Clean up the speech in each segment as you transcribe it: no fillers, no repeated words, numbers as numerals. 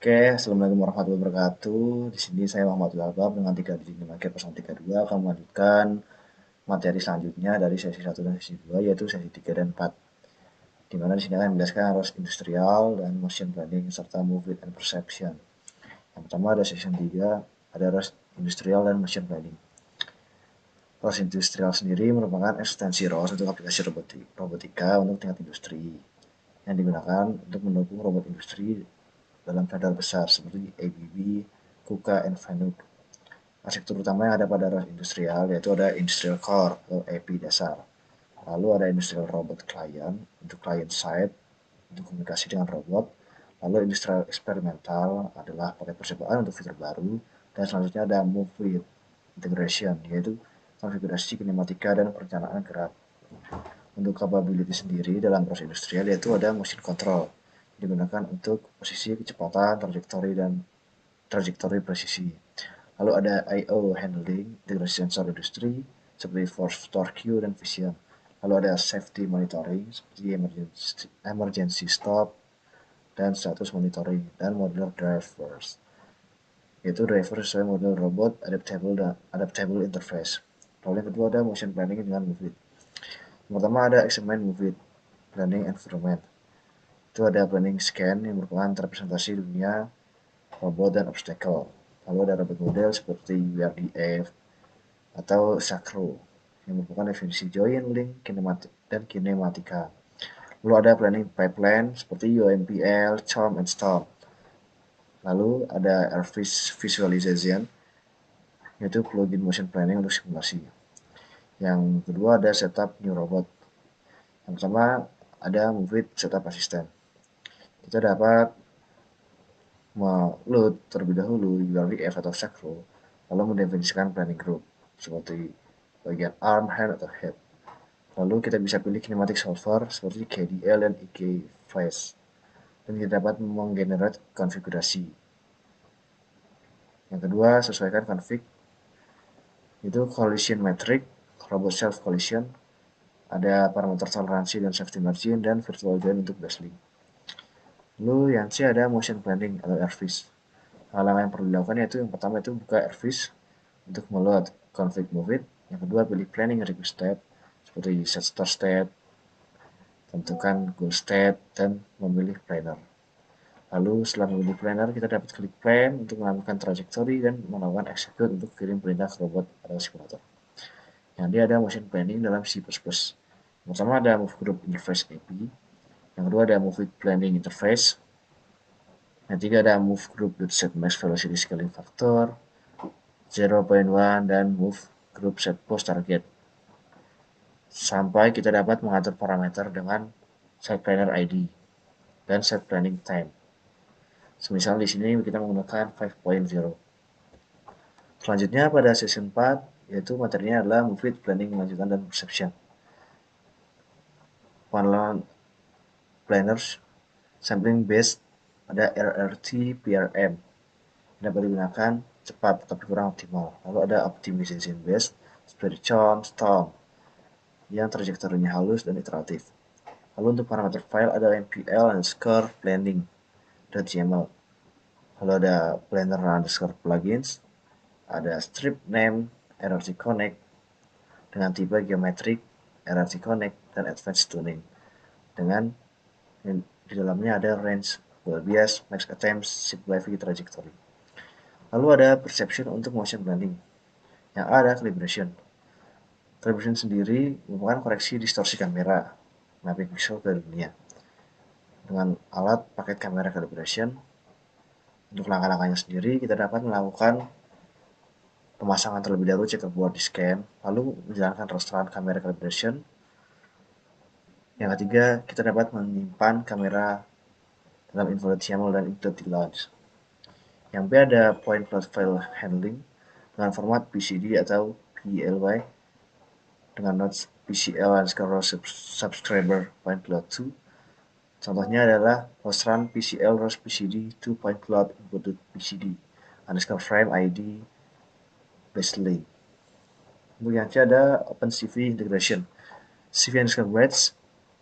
Oke, Assalamualaikum warahmatullahi wabarakatuh. Di sini saya Muhammad Albab dengan 3 digit NIM 032 akan melanjutkan materi selanjutnya dari sesi 1 dan sesi 2, yaitu sesi 3 dan 4. Di mana di sini akan menjelaskan arus industrial dan motion planning serta movement and perception. Yang pertama ada section 3, ada arus industrial dan motion planning. Arus industrial sendiri merupakan ekstensi ROS untuk aplikasi robotika untuk tingkat industri yang digunakan untuk mendukung robot industri dalam vendor besar seperti ABB, KUKA, dan Fanuc. Arsitektur utama yang ada pada arus industrial yaitu ada industrial core atau AP dasar. Lalu ada industrial robot client untuk client side untuk komunikasi dengan robot. Lalu industrial eksperimental adalah paket percobaan untuk fitur baru. Dan selanjutnya ada move with integration yaitu konfigurasi kinematika dan perencanaan gerak. Untuk capability sendiri dalam proses industrial yaitu ada motion control digunakan untuk posisi, kecepatan, trajektori presisi. Lalu ada I/O handling, integrasi sensor industri seperti force, torque, dan vision. Lalu ada safety monitoring seperti emergency stop dan status monitoring dan modular drivers. Yaitu driver sesuai model robot adaptable interface. Lalu yang kedua ada motion planning dengan Moveit. Yang pertama ada examine Moveit planning environment. Itu ada planning scan yang merupakan representasi dunia robot dan obstacle. Lalu ada robot model seperti WRDF atau Sacro yang merupakan definisi join, link, dan kinematika. Lalu ada planning pipeline seperti UMPL, CHOM, and STORM. Lalu ada Airfish Visualization yaitu plugin motion planning untuk simulasi. Yang kedua ada setup new robot. Yang pertama ada Moveit setup assistant. Kita dapat meload terlebih dahulu URDF atau Sacro, lalu mendefinisikan planning group seperti bagian arm, hand, atau head. Lalu kita bisa pilih kinematic solver seperti KDL dan IK Face. Dan kita dapat menggenerate konfigurasi. Yang kedua, sesuaikan config. Itu collision metric, robot self collision, ada parameter toleransi dan safety margin, dan virtual join untuk baselink. Lalu yang C ada motion planning atau Airfish. Hal-hal yang perlu dilakukan yaitu yang pertama itu buka Airfish untuk meload config Moveit. Yang kedua pilih planning request step seperti set start state, tentukan goal state, dan memilih planner. Lalu setelah memilih planner kita dapat klik plan untuk melakukan trajektori dan melakukan execute untuk kirim perintah ke robot atau simulator. Yang dia ada motion planning dalam C++. Yang pertama ada move group interface AP. Yang kedua ada move with planning interface. Yang ketiga ada move group set max velocity scaling factor 0.1 dan move group set post target. Sampai kita dapat mengatur parameter dengan set planner ID dan set planning time. Semisal di sini kita menggunakan 5.0. Selanjutnya pada session 4 yaitu materinya adalah Moveit planning lanjutan dan perception. Pengenalan planners sampling based ada RRT PRM dapat digunakan cepat tapi kurang optimal. Lalu ada optimization based seperti CHOM, STORM yang trajektorinya halus dan iteratif. Lalu untuk parameter file ada MPL underscore planning.yml. Lalu ada planner underscore plugins, ada strip name RRT connect dengan tipe geometrik RRT connect dan advanced tuning dengan di dalamnya ada range, goal bias, max attempts, simplify trajectory. Lalu ada perception untuk motion planning. Yang A ada calibration. Calibration sendiri merupakan koreksi distorsi kamera, mapping pixel ke dunia. Dengan alat paket kamera calibration, untuk langkah-langkahnya sendiri kita dapat melakukan pemasangan terlebih dahulu checkerboard di scan, lalu menjalankan rostran kamera calibration. Yang ketiga, kita dapat menyimpan kamera dalam invalid YAML dan include launch. Yang B ada point cloud file handling dengan format PCD atau PLY dengan nodes PCL underscore subscriber point cloud 2. Contohnya adalah rostran PCL rows PCD 2 point cloud input PCD underscore frame ID baselay. Untuk yang C ada OpenCV integration. CV underscore wedge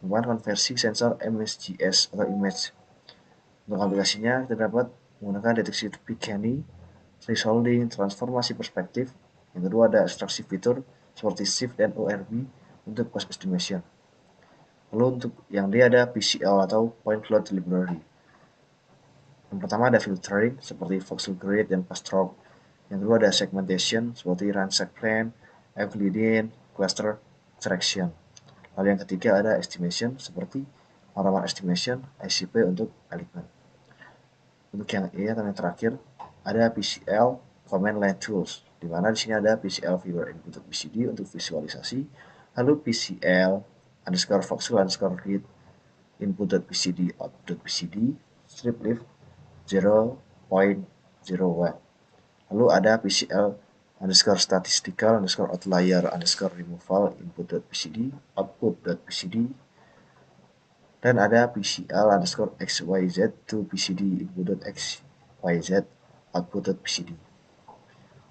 merupakan konversi sensor MSGS atau image. Untuk aplikasinya kita dapat menggunakan deteksi Peek-Kenny, thresholding, transformasi perspektif. Yang kedua ada abstraksi fitur seperti shift dan ORB untuk cost estimation. Lalu untuk yang D ada PCL atau Point Cloud Library. Yang pertama ada filtering seperti voxel grid dan pastrock. Yang kedua ada segmentation seperti ransack plan, Euclidean, cluster extraction. Lalu yang ketiga ada estimation seperti harapan estimation, ICP untuk elemen. Untuk yang E atau yang terakhir ada PCL command line tools, di mana di sini ada PCL viewer input BCD untuk visualisasi, lalu PCL underscore voxel underscore read input.bcd out.bcd strip lift 0.01. Lalu ada PCL underscore statistical underscore outlier underscore removal input.bcd output.bcd, dan ada PCL underscore xyz to bcd input.xyz output.bcd.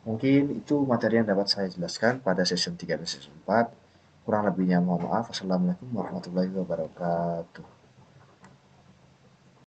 Mungkin itu materi yang dapat saya jelaskan pada session 3 dan session 4. Kurang lebihnya mohon maaf. Wassalamualaikum warahmatullahi wabarakatuh.